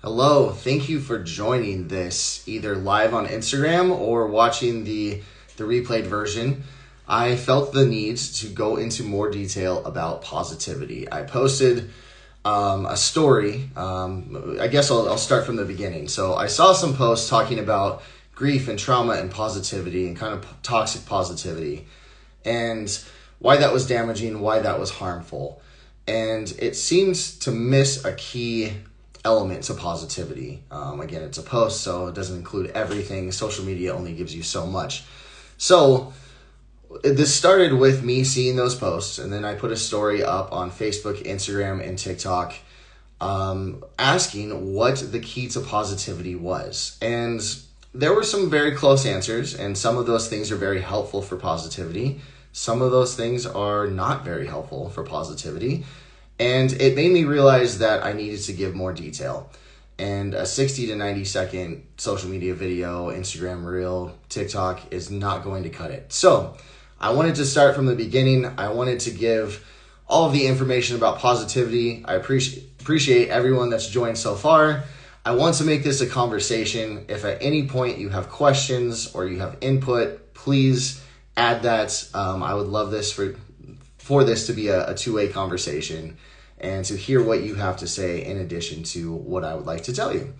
Hello, thank you for joining this either live on Instagram or watching the replayed version. I felt the need to go into more detail about positivity. I posted a story. I guess I'll start from the beginning. So I saw some posts talking about grief and trauma and positivity and kind of toxic positivity and why that was damaging, why that was harmful. And it seems to miss a key element to positivity. Again, it's a post, so it doesn't include everything. Social media only gives you so much. So this started with me seeing those posts, and then I put a story up on Facebook, Instagram, and TikTok asking what the key to positivity was. And there were some very close answers, and some of those things are very helpful for positivity. Some of those things are not very helpful for positivity. And it made me realize that I needed to give more detail. And a 60 to 90 second social media video, Instagram reel, TikTok is not going to cut it. So I wanted to start from the beginning. I wanted to give all of the information about positivity. I appreciate everyone that's joined so far. I want to make this a conversation. If at any point you have questions or you have input, please add that. I would love this for this to be a two-way conversation and to hear what you have to say in addition to what I would like to tell you.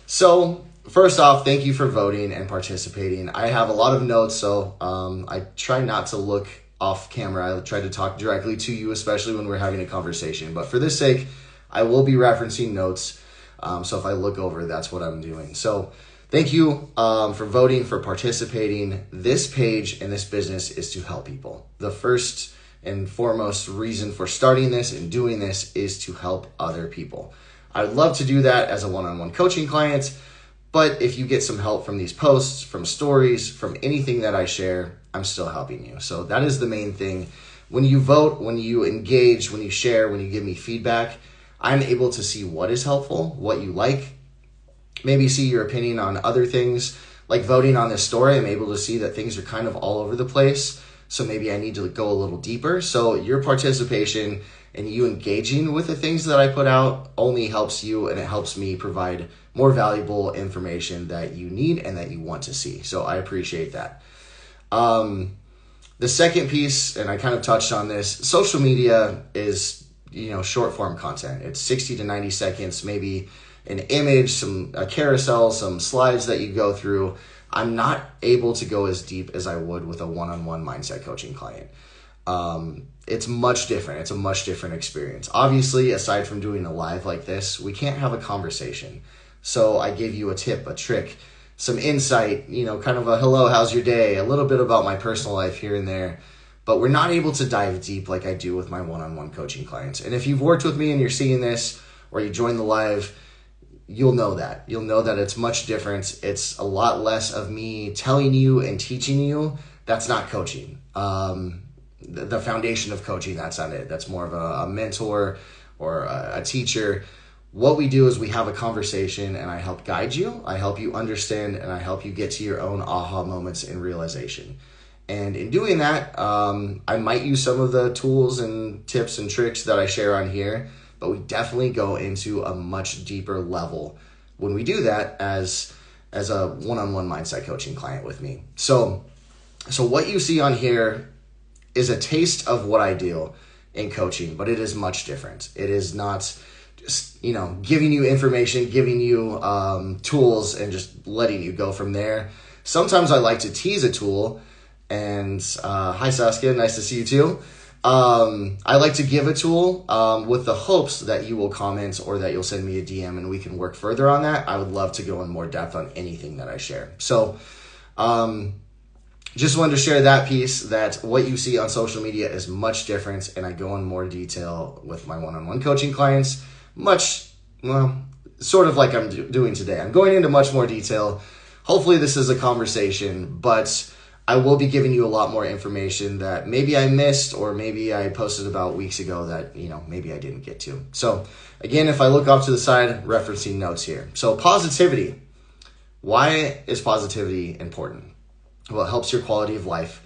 So first off, thank you for voting and participating. I have a lot of notes, so I try not to look off camera. I try to talk directly to you, especially when we're having a conversation. But for this sake, I will be referencing notes. So if I look over, that's what I'm doing. So thank you for voting, for participating. This page and this business is to help people. The first and foremost reason for starting this and doing this is to help other people. I would love to do that as a one-on-one coaching client, but if you get some help from these posts, from stories, from anything that I share, I'm still helping you. So that is the main thing. When you vote, when you engage, when you share, when you give me feedback, I'm able to see what is helpful, what you like, maybe see your opinion on other things. Like voting on this story, I'm able to see that things are kind of all over the place. So maybe I need to go a little deeper. So your participation and you engaging with the things that I put out only helps you, and it helps me provide more valuable information that you need and that you want to see. So I appreciate that. The second piece, and I kind of touched on this, social media is, short form content. It's 60 to 90 seconds, maybe an image, a carousel, some slides that you go through. I'm not able to go as deep as I would with a one-on-one mindset coaching client. It's much different. It's a much different experience. Obviously, aside from doing a live like this, we can't have a conversation. So I give you a tip, a trick, some insight, kind of a hello, how's your day, a little bit about my personal life here and there. But we're not able to dive deep like I do with my one-on-one coaching clients. And if you've worked with me and you're seeing this, or you join the live, you'll know that. You'll know that it's much different. It's a lot less of me telling you and teaching you. That's not coaching. The foundation of coaching, that's not it. That's more of a mentor or a teacher. What we do is we have a conversation and I help guide you. I help you understand and I help you get to your own aha moments and realization. And in doing that, I might use some of the tools and tips and tricks that I share on here, but we definitely go into a much deeper level when we do that as a one-on-one mindset coaching client with me. So what you see on here is a taste of what I do in coaching, but it is much different. It is not just, giving you information, giving you tools and just letting you go from there. Sometimes I like to tease a tool, and hi Saskia, nice to see you too. I like to give a tool with the hopes that you will comment or that you'll send me a DM and we can work further on that. I would love to go in more depth on anything that I share. So just wanted to share that piece, that what you see on social media is much different, and I go in more detail with my one-on-one coaching clients, sort of like I'm doing today. I'm going into much more detail. Hopefully this is a conversation, but I will be giving you a lot more information that maybe I missed or maybe I posted about weeks ago that, maybe I didn't get to. So again, if I look off to the side, referencing notes here. So positivity. Why is positivity important? Well, it helps your quality of life.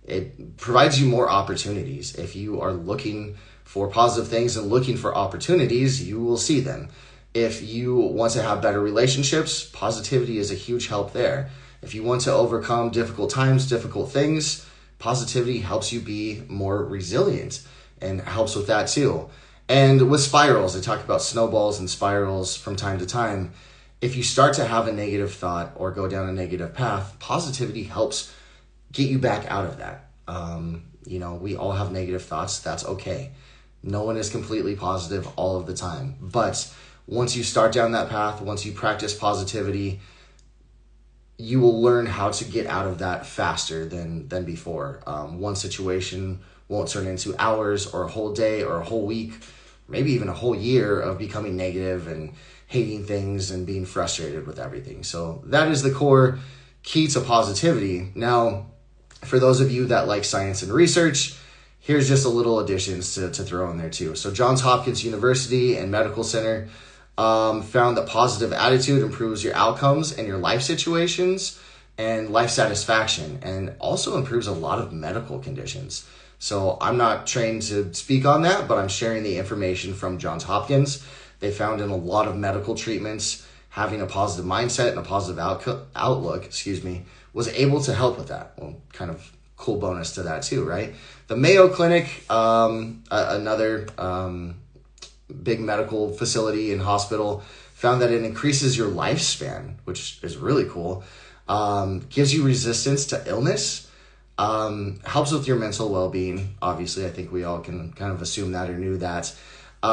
It provides you more opportunities. If you are looking for positive things and looking for opportunities, you will see them. If you want to have better relationships, positivity is a huge help there. If you want to overcome difficult times, difficult things, positivity helps you be more resilient and helps with that too. And with spirals, I talk about snowballs and spirals from time to time. If you start to have a negative thought or go down a negative path, positivity helps get you back out of that. We all have negative thoughts. That's okay. No one is completely positive all of the time. But once you start down that path, once you practice positivity, you will learn how to get out of that faster than before. One situation won't turn into hours or a whole day or a whole week, maybe even a whole year of becoming negative and hating things and being frustrated with everything. So that is the core key to positivity. Now, for those of you that like science and research, here's just a little additions to throw in there too. So Johns Hopkins University and Medical Center found that positive attitude improves your outcomes and your life situations and life satisfaction, and also improves a lot of medical conditions. So I'm not trained to speak on that, but I'm sharing the information from Johns Hopkins. They found in a lot of medical treatments, having a positive mindset and a positive outlook, was able to help with that. Well, kind of cool bonus to that too, right? The Mayo Clinic, another big medical facility and hospital, found that it increases your lifespan, which is really cool. Gives you resistance to illness, helps with your mental well-being. Obviously, I think we all can kind of assume that or knew that.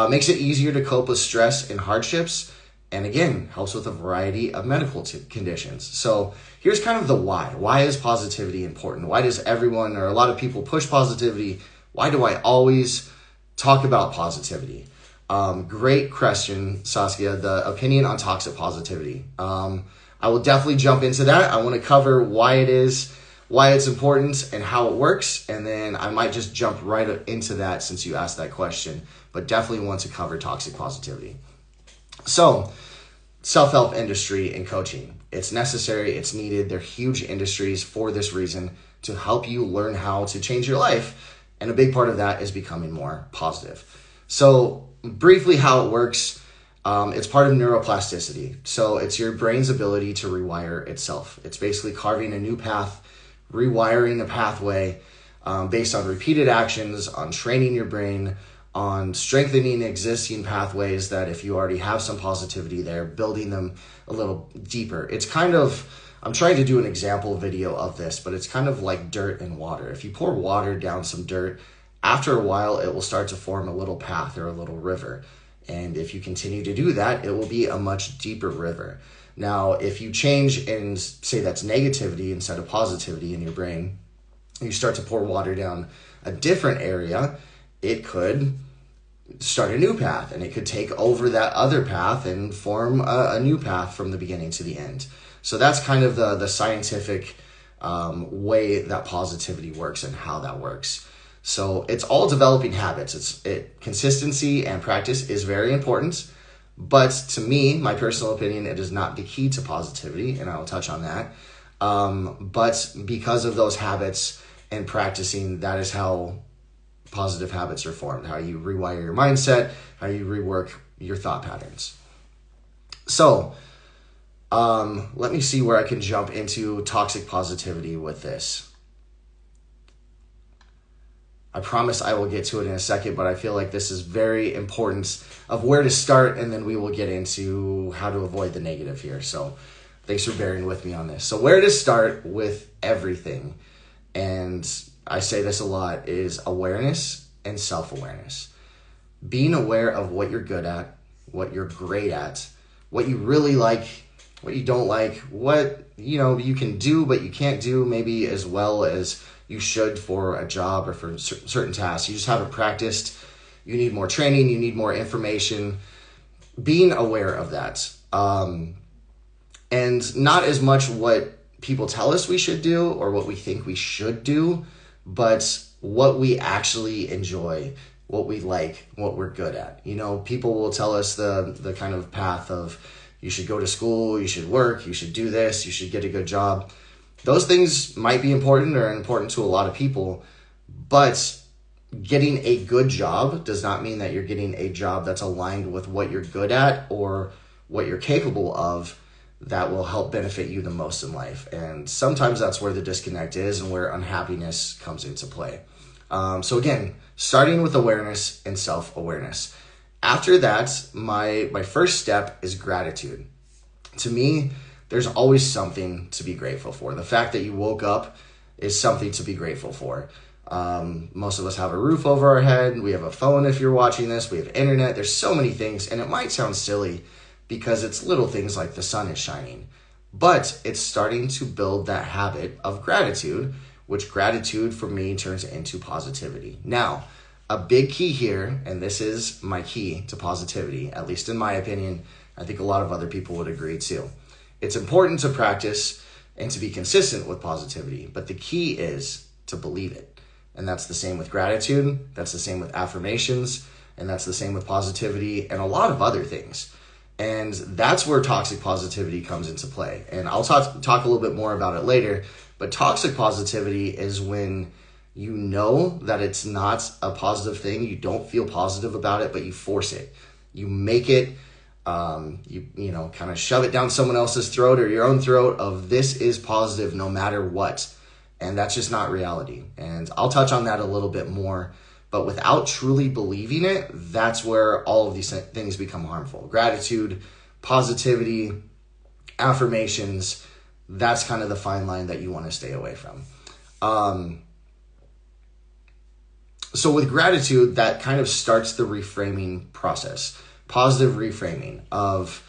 Makes it easier to cope with stress and hardships. And again, helps with a variety of medical conditions. So here's kind of the why. Why is positivity important? Why does everyone or a lot of people push positivity? Why do I always talk about positivity? Great question, Saskia. The opinion on toxic positivity. I will definitely jump into that. I want to cover why it is, why it's important, and how it works. And then I might just jump right into that since you asked that question. But definitely want to cover toxic positivity. So, self-help industry and coaching. It's necessary, it's needed. They're huge industries for this reason, to help you learn how to change your life. And a big part of that is becoming more positive. So, briefly how it works, it's part of neuroplasticity. So it's your brain's ability to rewire itself. It's basically carving a new path, rewiring a pathway based on repeated actions, on training your brain, on strengthening existing pathways that if you already have some positivity there, building them a little deeper. It's kind of, I'm trying to do an example video of this, but it's kind of like dirt and water. If you pour water down some dirt, after a while, it will start to form a little path or a little river. And if you continue to do that, it will be a much deeper river. Now, if you change and say that's negativity instead of positivity in your brain, you start to pour water down a different area, it could start a new path, and it could take over that other path and form a new path from the beginning to the end. So that's kind of the scientific way that positivity works and how that works. So it's all developing habits. Consistency and practice is very important, but to me, my personal opinion, it is not the key to positivity, and I will touch on that. But because of those habits and practicing, that is how positive habits are formed, how you rewire your mindset, how you rework your thought patterns. So let me see where I can jump into toxic positivity with this. I promise I will get to it in a second, but I feel like this is very important of where to start, and then we will get into how to avoid the negative here. So thanks for bearing with me on this. So where to start with everything, and I say this a lot, is awareness and self-awareness. Being aware of what you're good at, what you're great at, what you really like, what you don't like, what you can do but you can't do maybe as well as you should for a job or for certain tasks. You just haven't practiced. You need more training. You need more information. Being aware of that. And not as much what people tell us we should do or what we think we should do, but what we actually enjoy, what we like, what we're good at. People will tell us the kind of path of you should go to school, you should work, you should do this, you should get a good job. Those things might be important or important to a lot of people, but getting a good job does not mean that you're getting a job that's aligned with what you're good at or what you're capable of that will help benefit you the most in life. And sometimes that's where the disconnect is and where unhappiness comes into play. So again, starting with awareness and self-awareness. After that, my first step is gratitude. To me, there's always something to be grateful for. The fact that you woke up is something to be grateful for. Most of us have a roof over our head. We have a phone if you're watching this. We have internet. There's so many things, and it might sound silly because it's little things like the sun is shining. But it's starting to build that habit of gratitude, which gratitude for me turns into positivity. Now, a big key here, and this is my key to positivity, at least in my opinion, I think a lot of other people would agree too. It's important to practice and to be consistent with positivity, but the key is to believe it. And that's the same with gratitude, that's the same with affirmations, and that's the same with positivity and a lot of other things. And that's where toxic positivity comes into play. And I'll talk a little bit more about it later, but toxic positivity is when you know that it's not a positive thing, you don't feel positive about it, but you force it. You make it, you know, kind of shove it down someone else's throat or your own throat of this is positive no matter what. And that's just not reality. And I'll touch on that a little bit more. But without truly believing it, that's where all of these things become harmful. Gratitude, positivity, affirmations, that's kind of the fine line that you want to stay away from. So with gratitude, that kind of starts the reframing process. Positive reframing of,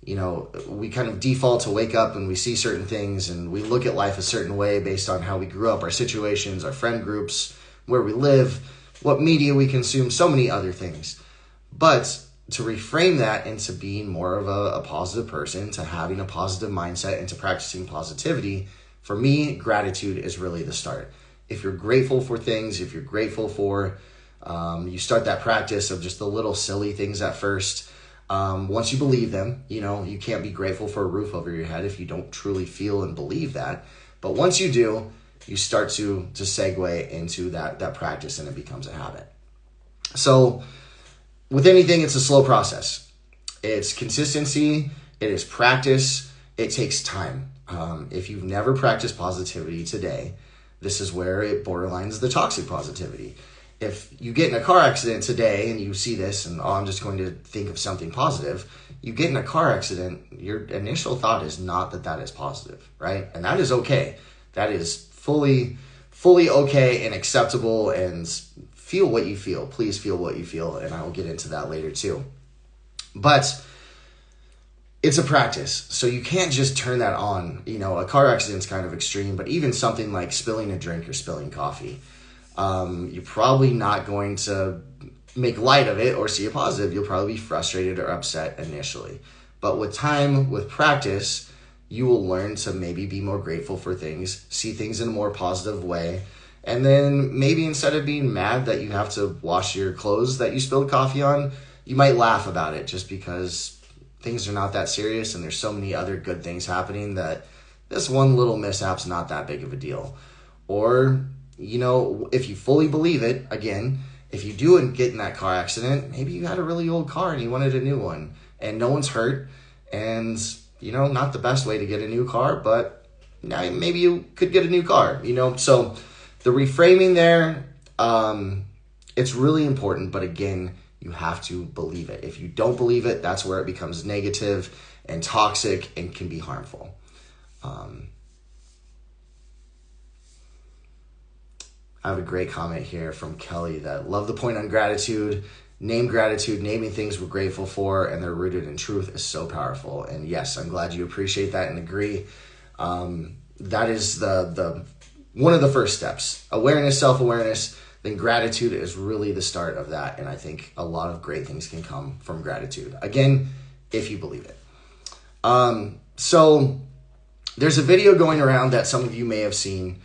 you know, we kind of default to wake up and we see certain things and we look at life a certain way based on how we grew up, our situations, our friend groups, where we live, what media we consume, so many other things. But to reframe that into being more of a positive person, to having a positive mindset and to practicing positivity, for me, gratitude is really the start. If you're grateful for things, if you're grateful for, you start that practice of just the little silly things at first. Once you believe them, you know, you can't be grateful for a roof over your head if you don't truly feel and believe that. But once you do, you start to segue into that practice and it becomes a habit. So with anything, it's a slow process. It's consistency. It is practice. It takes time. If you've never practiced positivity today, this is where it borderlines the toxic positivity. If you get in a car accident today and you see this and, oh, I'm just going to think of something positive, you get in a car accident, your initial thought is not that is positive, right? And that is okay. That is fully okay and acceptable, and feel what you feel. Please feel what you feel, and I will get into that later too. But it's a practice, so you can't just turn that on. You know, a car accident's kind of extreme, but even something like spilling a drink or spilling coffee, you're probably not going to make light of it or see a positive. You'll probably be frustrated or upset initially. But with time, with practice, you will learn to maybe be more grateful for things, see things in a more positive way. And then maybe instead of being mad that you have to wash your clothes that you spilled coffee on, you might laugh about it just because things are not that serious and there's so many other good things happening that this one little mishap's not that big of a deal. Or, you know, if you fully believe it, again, if you do get in that car accident, maybe you had a really old car and you wanted a new one and no one's hurt, and, you know, not the best way to get a new car, but now maybe you could get a new car, you know. So the reframing there, it's really important, but again, you have to believe it. If you don't believe it, that's where it becomes negative and toxic and can be harmful. I have a great comment here from Kelley that love the point on gratitude. Name gratitude, naming things we're grateful for and they're rooted in truth is so powerful. And yes, I'm glad you appreciate that and agree. That is the one of the first steps. Awareness, self-awareness, then gratitude is really the start of that. And I think a lot of great things can come from gratitude. Again, if you believe it. So there's a video going around that some of you may have seen.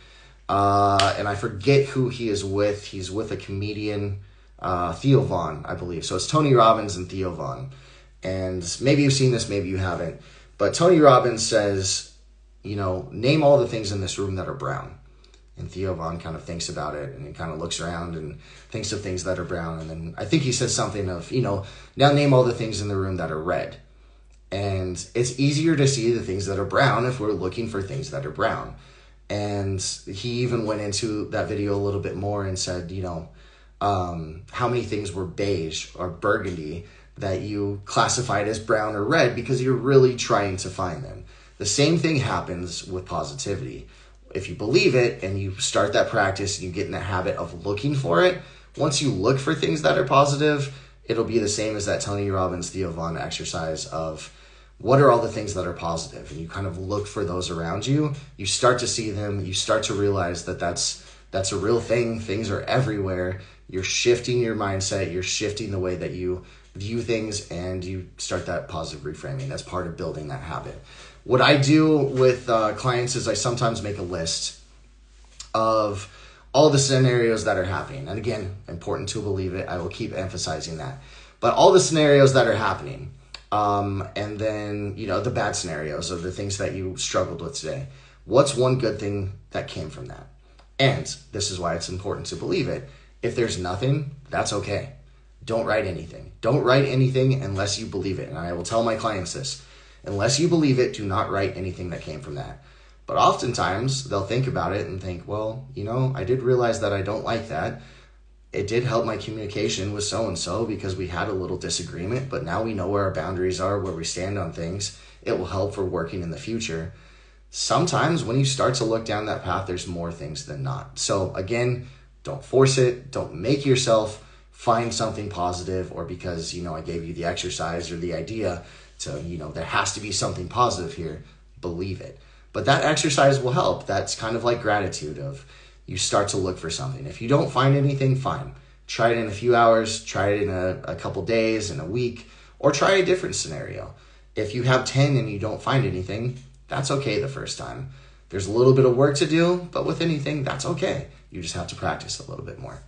And I forget who he is with. He's with a comedian, Theo Von, I believe. So it's Tony Robbins and Theo Von. And maybe you've seen this, maybe you haven't. But Tony Robbins says, you know, name all the things in this room that are brown. And Theo Von kind of thinks about it, and he kind of looks around and thinks of things that are brown. And then I think he says something of, now name all the things in the room that are red. And it's easier to see the things that are brown if we're looking for things that are brown. And he even went into that video a little bit more and said, how many things were beige or burgundy that you classified as brown or red because you're really trying to find them. The same thing happens with positivity. If you believe it and you start that practice and you get in the habit of looking for it, once you look for things that are positive, it'll be the same as that Tony Robbins, Theo Von exercise of what are all the things that are positive? And you kind of look for those around you. You start to see them. You start to realize that that's a real thing. Things are everywhere. You're shifting your mindset. You're shifting the way that you view things, and you start that positive reframing. That's part of building that habit. What I do with clients is I sometimes make a list of all the scenarios that are happening. And again, important to believe it. I will keep emphasizing that. But all the scenarios that are happening, and then, the bad scenarios of the things that you struggled with today. What's one good thing that came from that? And this is why it's important to believe it. If there's nothing, that's okay. Don't write anything. Don't write anything unless you believe it. And I will tell my clients this. Unless you believe it, do not write anything that came from that. But oftentimes, they'll think about it and think, well, I did realize that I don't like that. It did help my communication with so-and-so because we had a little disagreement, but now we know where our boundaries are, where we stand on things. It will help for working in the future. Sometimes when you start to look down that path, there's more things than not. So again, don't force it. Don't make yourself find something positive, or because, I gave you the exercise or the idea to, there has to be something positive here. Believe it. But that exercise will help. That's kind of like gratitude of you start to look for something. If you don't find anything, fine. Try it in a few hours, try it in a couple days, in a week, or try a different scenario. If you have 10 and you don't find anything, that's okay the first time. There's a little bit of work to do, but with anything, that's okay. You just have to practice a little bit more.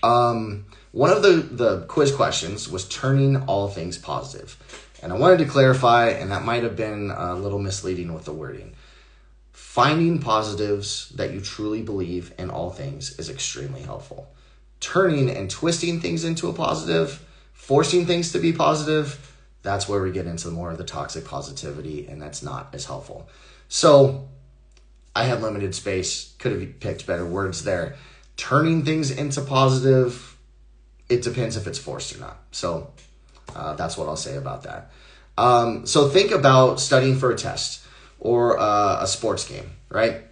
One of the quiz questions was turning all things positive. And I wanted to clarify, and that might have been a little misleading with the wording. Finding positives that you truly believe in all things is extremely helpful. Turning and twisting things into a positive, forcing things to be positive, that's where we get into more of the toxic positivity, and that's not as helpful. So I had limited space, could have picked better words there. Turning things into positive, it depends if it's forced or not. So that's what I'll say about that. So think about studying for a test or a sports game, right?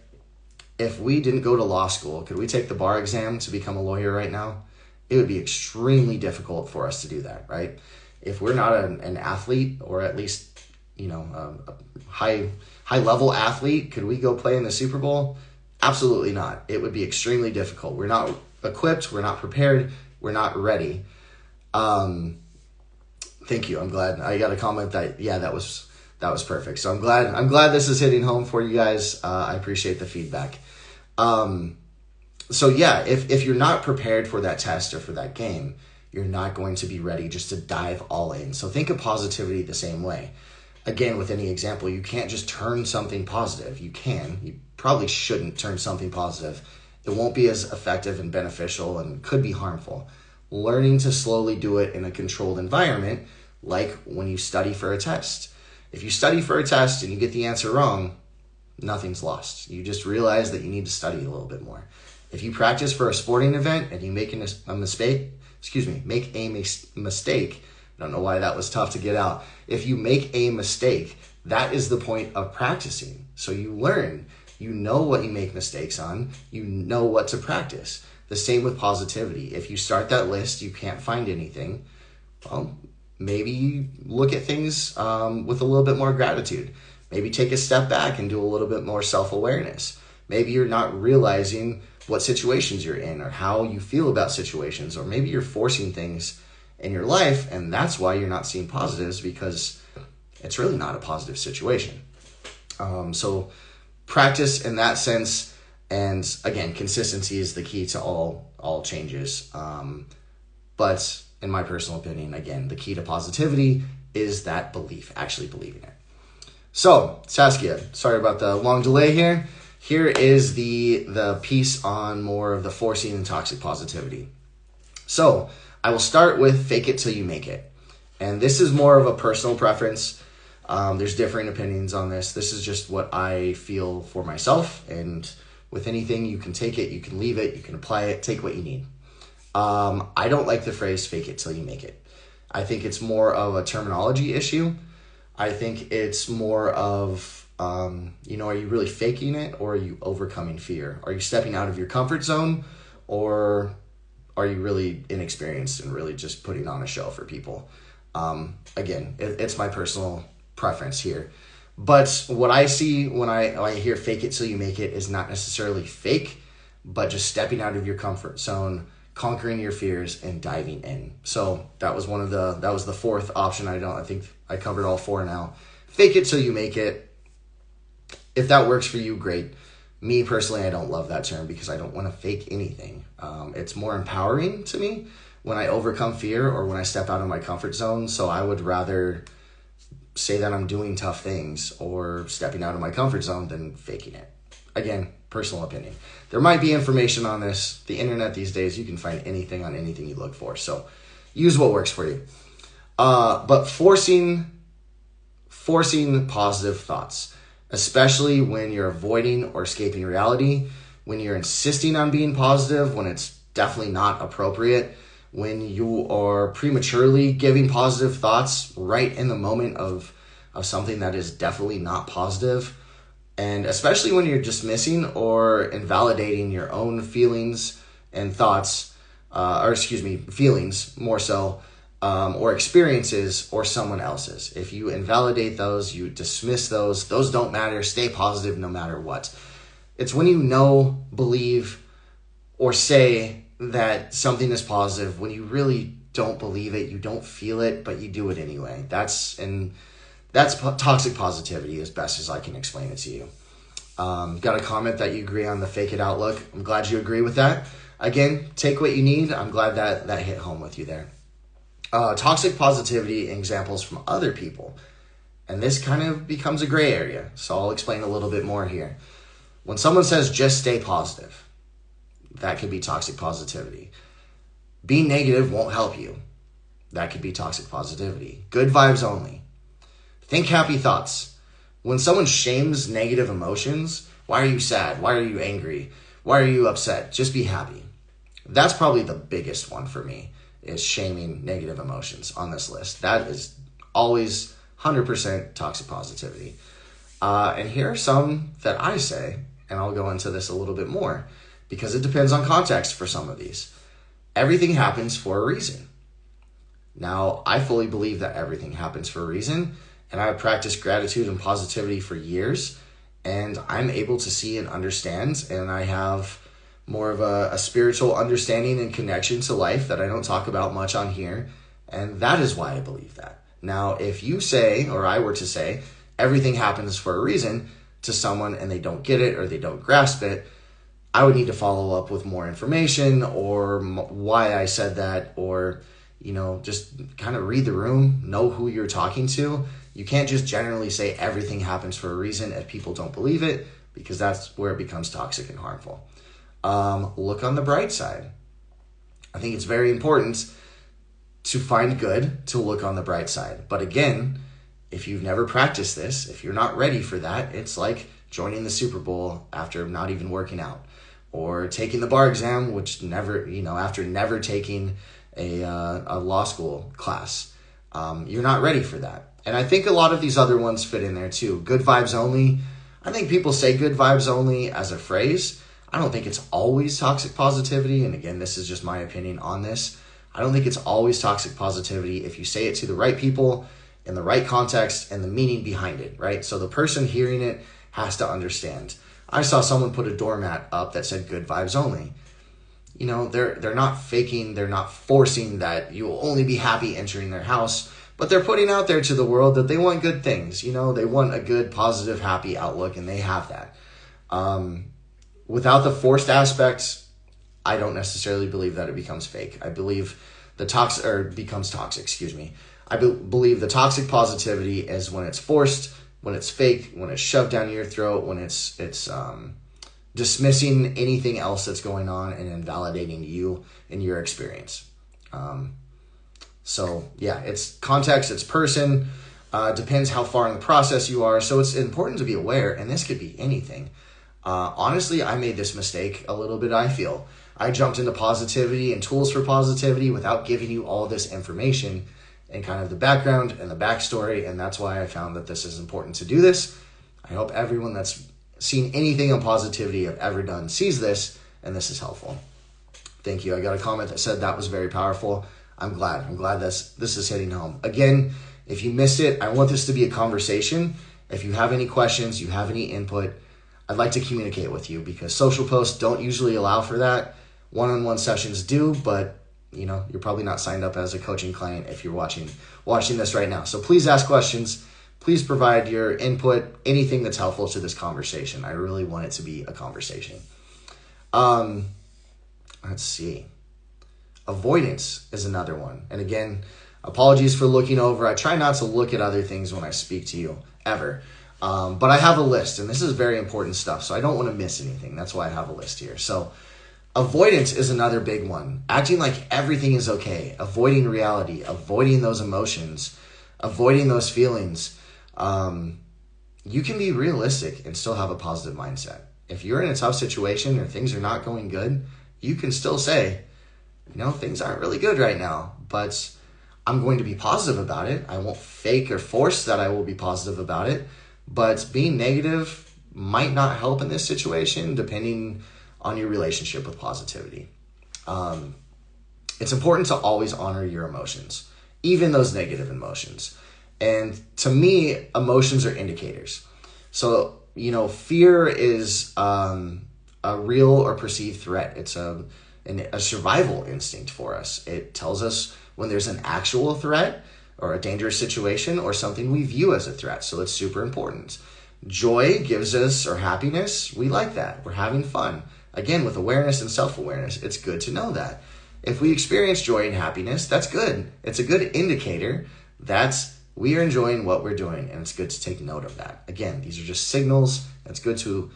If we didn't go to law school, could we take the bar exam to become a lawyer right now? It would be extremely difficult for us to do that, right? If we're not an athlete, or at least, a high level athlete, could we go play in the Super Bowl? Absolutely not. It would be extremely difficult. We're not equipped. We're not prepared. We're not ready. Thank you. I'm glad I got a comment that that was perfect. So I'm glad this is hitting home for you guys. I appreciate the feedback. So yeah, if you're not prepared for that test or for that game, you're not going to be ready just to dive all in. So think of positivity the same way. Again, with any example, you can't just turn something positive. You probably shouldn't turn something positive. It won't be as effective and beneficial and could be harmful. Learning to slowly do it in a controlled environment, like when you study for a test. If you study for a test and you get the answer wrong, nothing's lost. You just realize that you need to study a little bit more. If you practice for a sporting event and you make a mistake, I don't know why that was tough to get out. If you make a mistake, that is the point of practicing. So you learn, you know what you make mistakes on, you know what to practice. The same with positivity. If you start that list, you can't find anything, well, maybe you look at things with a little bit more gratitude. Maybe take a step back and do a little bit more self-awareness. Maybe you're not realizing what situations you're in or how you feel about situations, or maybe you're forcing things in your life and that's why you're not seeing positives, because it's really not a positive situation. So practice in that sense, and again, consistency is the key to all changes. But in my personal opinion, again, the key to positivity is that belief, actually believing it. So, Saskia, sorry about the long delay here. here is the piece on more of the forcing and toxic positivity. So I will start with fake it till you make it. And this is more of a personal preference. There's differing opinions on this. This is just what I feel for myself. And with anything, you can take it, you can leave it, you can apply it, take what you need. I don't like the phrase fake it till you make it. I think it's more of a terminology issue. I think it's more of, are you really faking it, or are you overcoming fear? Are you stepping out of your comfort zone, or are you really inexperienced and really just putting on a show for people? Again, it's my personal preference here. But what I see when I hear fake it till you make it is not necessarily fake, but just stepping out of your comfort zone, conquering your fears, and diving in. So that was the fourth option. I think I covered all four now. Fake it till you make it. If that works for you, great. Me personally, I don't love that term because I don't want to fake anything. It's more empowering to me when I overcome fear or when I step out of my comfort zone. So I would rather say that I'm doing tough things or stepping out of my comfort zone than faking it. Again, personal opinion. There might be information on this. The internet these days, you can find anything on anything you look for. So use what works for you. But forcing positive thoughts, especially when you're avoiding or escaping reality, when you're insisting on being positive, when it's definitely not appropriate, when you are prematurely giving positive thoughts right in the moment of something that is definitely not positive, and especially when you're dismissing or invalidating your own feelings and thoughts, feelings more so, or experiences or someone else's. If you invalidate those, you dismiss those don't matter, stay positive no matter what. It's when you believe, or say that something is positive when you really don't believe it, you don't feel it, but you do it anyway. That's toxic positivity as best as I can explain it to you. Got a comment that you agree on the fake it outlook. I'm glad you agree with that. Again, take what you need. I'm glad that hit home with you there. Toxic positivity examples from other people. And this kind of becomes a gray area. So I'll explain a little bit more here. When someone says just stay positive, that could be toxic positivity. Being negative won't help you. That could be toxic positivity. Good vibes only. Think happy thoughts. When someone shames negative emotions, why are you sad? Why are you angry? Why are you upset? Just be happy. That's probably the biggest one for me, is shaming negative emotions on this list. That is always 100% toxic positivity. And here are some that I say, and I'll go into this a little bit more, because it depends on context for some of these. Everything happens for a reason. Now, I fully believe that everything happens for a reason, and I've practiced gratitude and positivity for years, and I'm able to see and understand, and I have more of a spiritual understanding and connection to life that I don't talk about much on here, and that is why I believe that. Now, if you say, or I were to say, everything happens for a reason to someone and they don't get it or they don't grasp it, I would need to follow up with more information or why I said that, or, just kind of read the room, know who you're talking to. You can't just generally say everything happens for a reason if people don't believe it, because that's where it becomes toxic and harmful. Look on the bright side. I think it's very important to find good, to look on the bright side. But again, if you've never practiced this, if you're not ready for that, it's like joining the Super Bowl after not even working out, or taking the bar exam, which after never taking a law school class. You're not ready for that. And I think a lot of these other ones fit in there too. Good vibes only. I think people say good vibes only as a phrase. I don't think it's always toxic positivity. And again, this is just my opinion on this. I don't think it's always toxic positivity if you say it to the right people in the right context and the meaning behind it, right? So the person hearing it has to understand. I saw someone put a doormat up that said good vibes only. They're not faking, they're not forcing that you will only be happy entering their house, but they're putting out there to the world that they want good things. They want a good, positive, happy outlook, and they have that. Without the forced aspects, I don't necessarily believe that it becomes fake. I believe becomes toxic, excuse me. I believe the toxic positivity is when it's forced, when it's fake, when it's shoved down your throat, when it's dismissing anything else that's going on and invalidating you and your experience. So yeah, it's context, it's person, depends how far in the process you are. So it's important to be aware, and this could be anything. Honestly, I made this mistake a little bit, I feel. I jumped into positivity and tools for positivity without giving you all this information and kind of the background and the backstory, and that's why I found that this is important to do this. I hope everyone that's seen anything on positivity I've ever done sees this, and this is helpful. Thank you. I got a comment that said that was very powerful. I'm glad this is hitting home. Again, if you missed it, I want this to be a conversation. If you have any questions, you have any input, I'd like to communicate with you, because social posts don't usually allow for that. One-on-one sessions do, but you're probably not signed up as a coaching client if you're watching this right now. So please ask questions. Please provide your input, anything that's helpful to this conversation. I really want it to be a conversation. Let's see. Avoidance is another one. And again, apologies for looking over. I try not to look at other things when I speak to you, ever. But I have a list, and this is very important stuff, so I don't want to miss anything. That's why I have a list here. So avoidance is another big one. Acting like everything is okay. Avoiding reality. Avoiding those emotions. Avoiding those feelings. You can be realistic and still have a positive mindset. If you're in a tough situation or things are not going good, you can still say, things aren't really good right now, but I'm going to be positive about it. I won't fake or force that I will be positive about it, but being negative might not help in this situation, depending on your relationship with positivity. It's important to always honor your emotions, even those negative emotions. And to me, emotions are indicators. So, fear is a real or perceived threat. It's a survival instinct for us. It tells us when there's an actual threat or a dangerous situation or something we view as a threat. So it's super important. Joy gives us, or happiness, we like that. We're having fun. Again, with awareness and self-awareness, it's good to know that. If we experience joy and happiness, that's good. It's a good indicator that we are enjoying what we're doing, and it's good to take note of that. Again, these are just signals. It's good to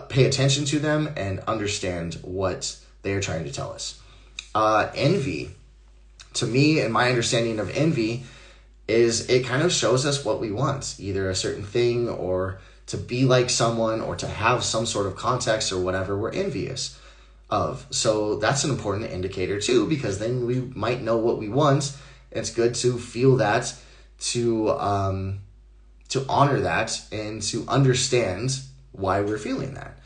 pay attention to them and understand what they are trying to tell us. Envy, to me, and my understanding of envy, is it kind of shows us what we want, either a certain thing or to be like someone or to have some sort of context or whatever we're envious of. So that's an important indicator too, because then we might know what we want. It's good to feel that, to honor that, and to understand why we're feeling that.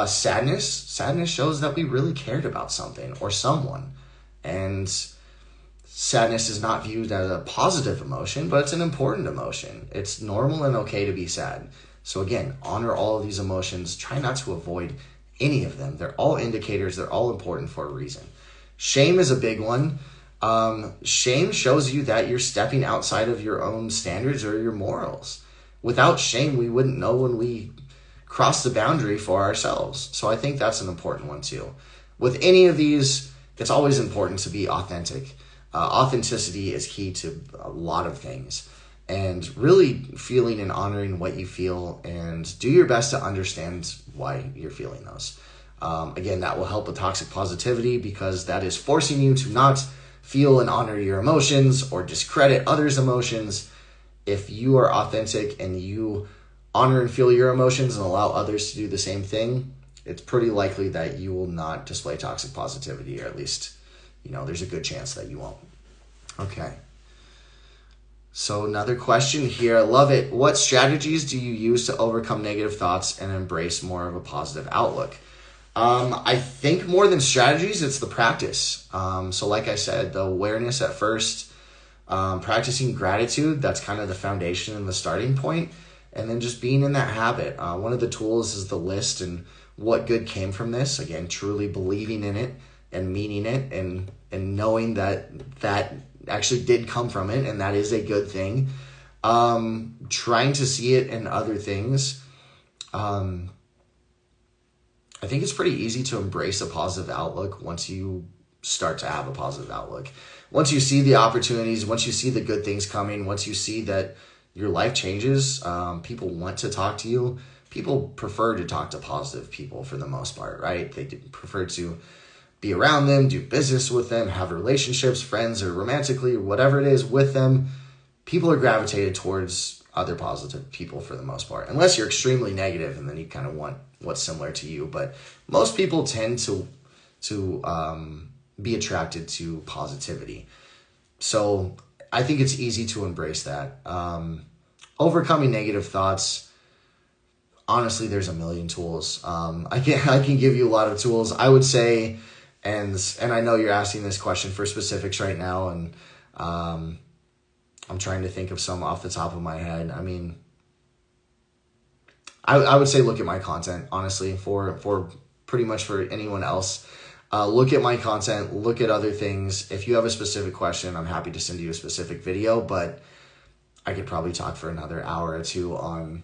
Sadness shows that we really cared about something or someone. And sadness is not viewed as a positive emotion, but it's an important emotion. It's normal and okay to be sad. So again, honor all of these emotions. Try not to avoid any of them. They're all indicators. They're all important for a reason. Shame is a big one. Shame shows you that you're stepping outside of your own standards or your morals. Without shame, we wouldn't know when we cross the boundary for ourselves. So I think that's an important one too. With any of these, it's always important to be authentic. Authenticity is key to a lot of things. And really feeling and honoring what you feel, and do your best to understand why you're feeling those. Again, that will help with toxic positivity, because that is forcing you to not feel and honor your emotions or discredit others' emotions. If you are authentic and you honor and feel your emotions and allow others to do the same thing, it's pretty likely that you will not display toxic positivity, or at least, there's a good chance that you won't. Okay. So another question here. I love it. What strategies do you use to overcome negative thoughts and embrace more of a positive outlook? I think more than strategies, it's the practice. So like I said, the awareness at first, practicing gratitude, that's kind of the foundation and the starting point. And then just being in that habit. One of the tools is the list and what good came from this. Again, truly believing in it and meaning it, and knowing that actually did come from it, and that is a good thing. Trying to see it in other things. I think it's pretty easy to embrace a positive outlook once you start to have a positive outlook. Once you see the opportunities, once you see the good things coming, once you see that your life changes, people want to talk to you, people prefer to talk to positive people for the most part, right? They prefer to be around them, do business with them, have relationships, friends, or romantically, or whatever it is with them. People are gravitated towards other positive people for the most part, unless you're extremely negative and then you kind of want what's similar to you. But most people tend to be attracted to positivity. So I think it's easy to embrace that. Overcoming negative thoughts, honestly, there's a million tools. I can give you a lot of tools. I would say, and I know you're asking this question for specifics right now, and I'm trying to think of some off the top of my head. I mean, I would say look at my content, honestly, for pretty much for anyone else. Look at my content, look at other things. If you have a specific question, I'm happy to send you a specific video, but I could probably talk for another hour or two on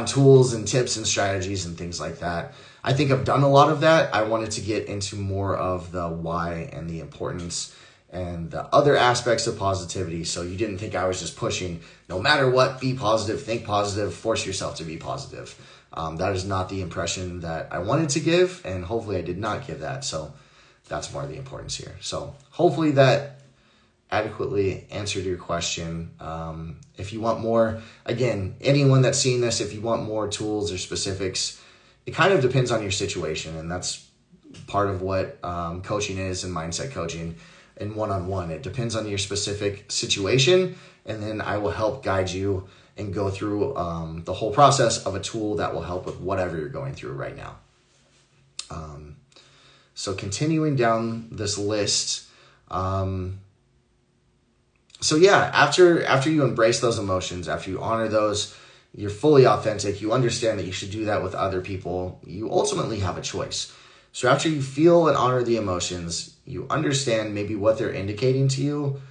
tools and tips and strategies and things like that. I think I've done a lot of that. I wanted to get into more of the why and the importance and the other aspects of positivity. So you didn't think I was just pushing, no matter what, be positive, think positive, force yourself to be positive. That is not the impression that I wanted to give, and hopefully I did not give that. So that's more the importance here. So hopefully that adequately answered your question. If you want more, again, anyone that's seen this, if you want more tools or specifics, it kind of depends on your situation. And that's part of what coaching is and mindset coaching and one-on-one. It depends on your specific situation. And then I will help guide you and go through the whole process of a tool that will help with whatever you're going through right now. So continuing down this list, so yeah, after you embrace those emotions, after you honor those, you're fully authentic, you understand that you should do that with other people, you ultimately have a choice. So after you feel and honor the emotions, you understand maybe what they're indicating to you.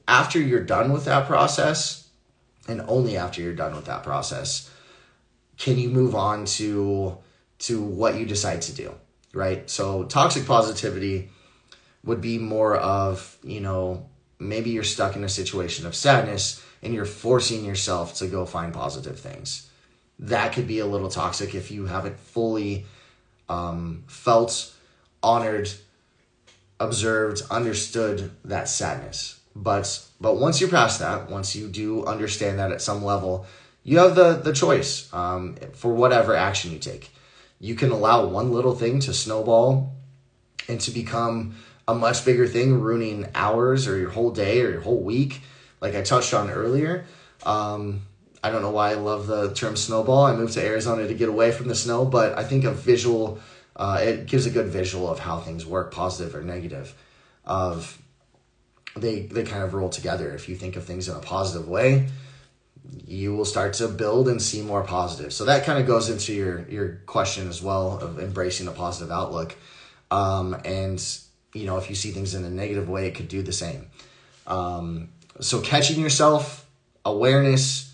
After you're done with that process, and only after you're done with that process, can you move on to what you decide to do, right? So toxic positivity would be more of, maybe you're stuck in a situation of sadness and you're forcing yourself to go find positive things. That could be a little toxic if you haven't fully felt, honored, observed, understood that sadness. But once you're past that, once you do understand that at some level, you have the choice for whatever action you take. You can allow one little thing to snowball and to become a much bigger thing, ruining hours or your whole day or your whole week, like I touched on earlier. I don't know why I love the term snowball. I moved to Arizona to get away from the snow, but I think a visual, it gives a good visual of how things work, positive or negative. They kind of roll together. If you think of things in a positive way, you will start to build and see more positive. So that kind of goes into your question as well of embracing a positive outlook. If you see things in a negative way, it could do the same. So catching yourself, awareness,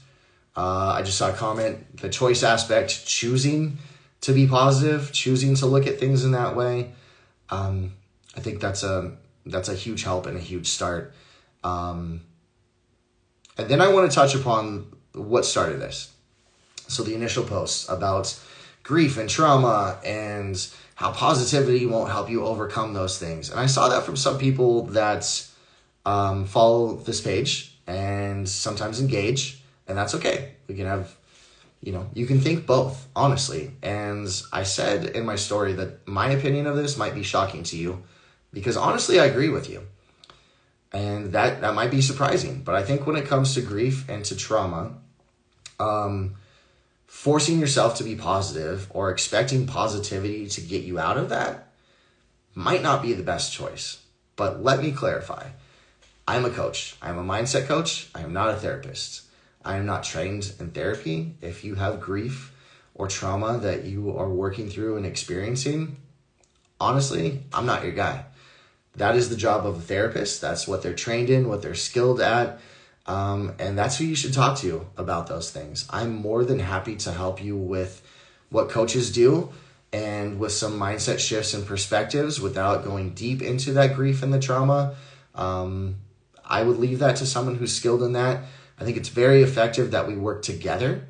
I just saw a comment, the choice aspect, choosing to be positive, choosing to look at things in that way. I think that's a huge help and a huge start. And then I want to touch upon what started this. So the initial posts about grief and trauma and how positivity won't help you overcome those things. And I saw that from some people that follow this page and sometimes engage, and that's okay. We can have, you can think both, honestly. And I said in my story that my opinion of this might be shocking to you because honestly, I agree with you. And that might be surprising. But I think when it comes to grief and to trauma, forcing yourself to be positive or expecting positivity to get you out of that might not be the best choice. But let me clarify. I'm a coach. I'm a mindset coach. I am not a therapist. I am not trained in therapy. If you have grief or trauma that you are working through and experiencing, honestly, I'm not your guy. That is the job of a therapist. That's what they're trained in, what they're skilled at. And that's who you should talk to about those things. I'm more than happy to help you with what coaches do and with some mindset shifts and perspectives without going deep into that grief and the trauma. I would leave that to someone who's skilled in that. I think it's very effective that we work together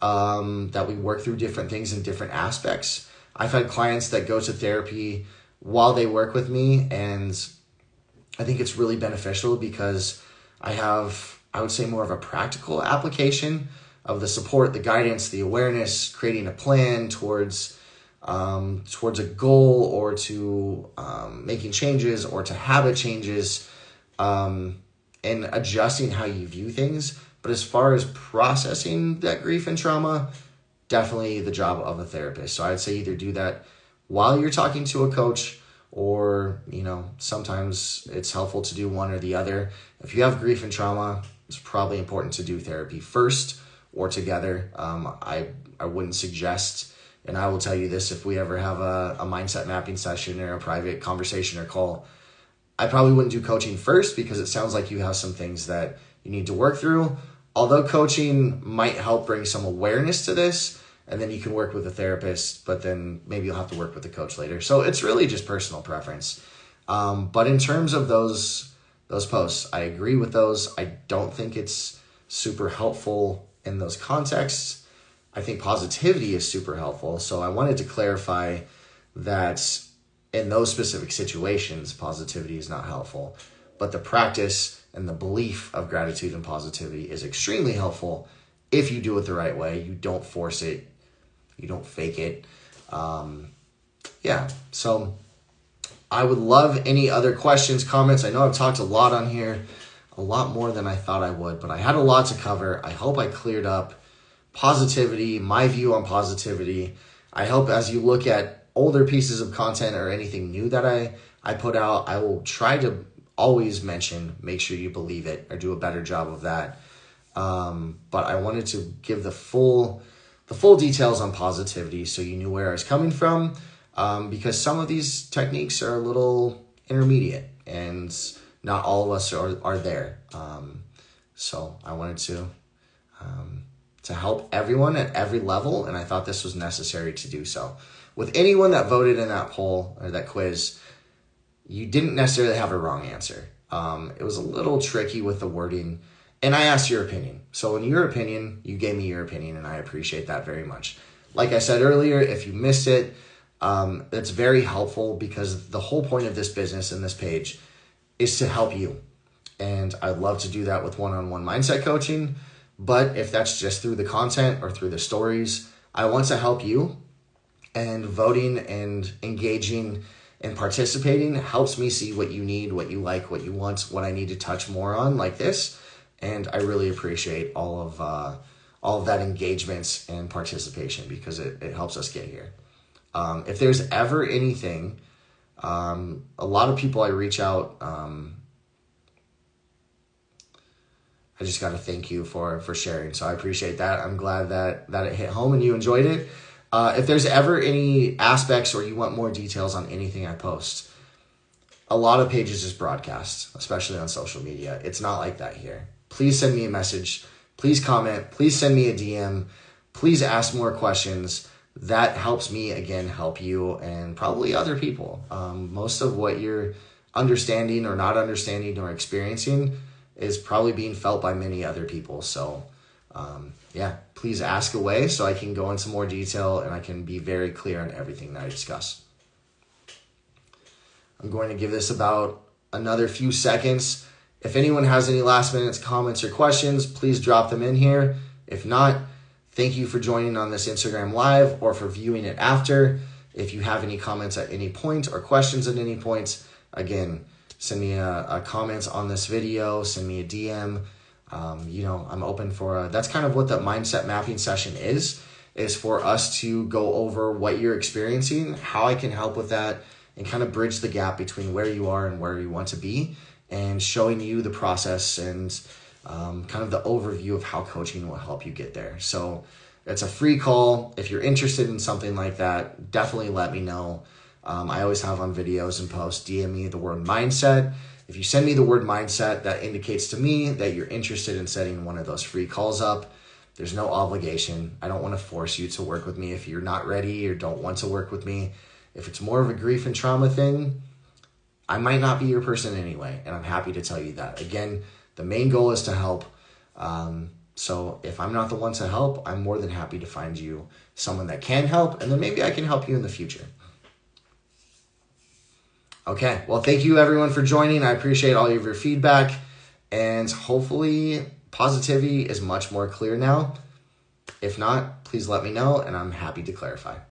that we work through different things in different aspects. I've had clients that go to therapy while they work with me, and I think it's really beneficial because I have, I would say, more of a practical application of the support, the guidance, the awareness, creating a plan towards a goal, or to making changes, or to habit changes, and adjusting how you view things. But as far as processing that grief and trauma, definitely the job of a therapist. So I'd say either do that while you're talking to a coach, or, sometimes it's helpful to do one or the other. If you have grief and trauma, it's probably important to do therapy first or together. I wouldn't suggest, and I will tell you this, if we ever have a mindset mapping session or a private conversation or call, I probably wouldn't do coaching first, because it sounds like you have some things that you need to work through. Although coaching might help bring some awareness to this, and then you can work with a therapist, but then maybe you'll have to work with the coach later. So it's really just personal preference. But in terms of those posts, I agree with those. I don't think it's super helpful in those contexts. I think positivity is super helpful. So I wanted to clarify that in those specific situations, positivity is not helpful. But the practice and the belief of gratitude and positivity is extremely helpful if you do it the right way. You don't force it. You don't fake it. So I would love any other questions, comments. I know I've talked a lot on here, a lot more than I thought I would, but I had a lot to cover. I hope I cleared up positivity, my view on positivity. I hope as you look at older pieces of content or anything new that I put out, I will try to always mention, make sure you believe it, or do a better job of that. But I wanted to give the full details on positivity so you knew where I was coming from, because some of these techniques are a little intermediate and not all of us are there. So I wanted to help everyone at every level, and I thought this was necessary to do so. With anyone that voted in that poll or that quiz, you didn't necessarily have a wrong answer. It was a little tricky with the wording, and I asked your opinion. So in your opinion, you gave me your opinion, and I appreciate that very much. Like I said earlier, if you missed it, it's very helpful, because the whole point of this business and this page is to help you. And I'd love to do that with one-on-one mindset coaching. But if that's just through the content or through the stories, I want to help you. And voting and engaging and participating helps me see what you need, what you like, what you want, what I need to touch more on, like this. And I really appreciate all of that engagement and participation, because it helps us get here. If there's ever anything, a lot of people I reach out, I just got to thank you for sharing. So I appreciate that. I'm glad that it hit home and you enjoyed it. If there's ever any aspects or you want more details on anything I post, a lot of pages just broadcast, especially on social media. It's not like that here. Please send me a message. Please comment. Please send me a DM. Please ask more questions. That helps me, again, help you and probably other people. Most of what you're understanding or not understanding or experiencing is probably being felt by many other people. So please ask away so I can go into more detail and I can be very clear on everything that I discuss. I'm going to give this about another few seconds. If anyone has any last minute comments or questions, please drop them in here. If not, thank you for joining on this Instagram Live or for viewing it after. If you have any comments at any point or questions at any point, again, send me a comment on this video, send me a DM. I'm open for that's kind of what the mindset mapping session is for us to go over what you're experiencing, how I can help with that, and kind of bridge the gap between where you are and where you want to be, and showing you the process and kind of the overview of how coaching will help you get there. So it's a free call. If you're interested in something like that, definitely let me know. I always have on videos and posts, DM me the word mindset. If you send me the word mindset, that indicates to me that you're interested in setting one of those free calls up. There's no obligation. I don't want to force you to work with me if you're not ready or don't want to work with me. If it's more of a grief and trauma thing, I might not be your person anyway, and I'm happy to tell you that. Again, the main goal is to help. So if I'm not the one to help, I'm more than happy to find you someone that can help, and then maybe I can help you in the future. Okay, well, thank you everyone for joining. I appreciate all of your feedback, and hopefully positivity is much more clear now. If not, please let me know, and I'm happy to clarify.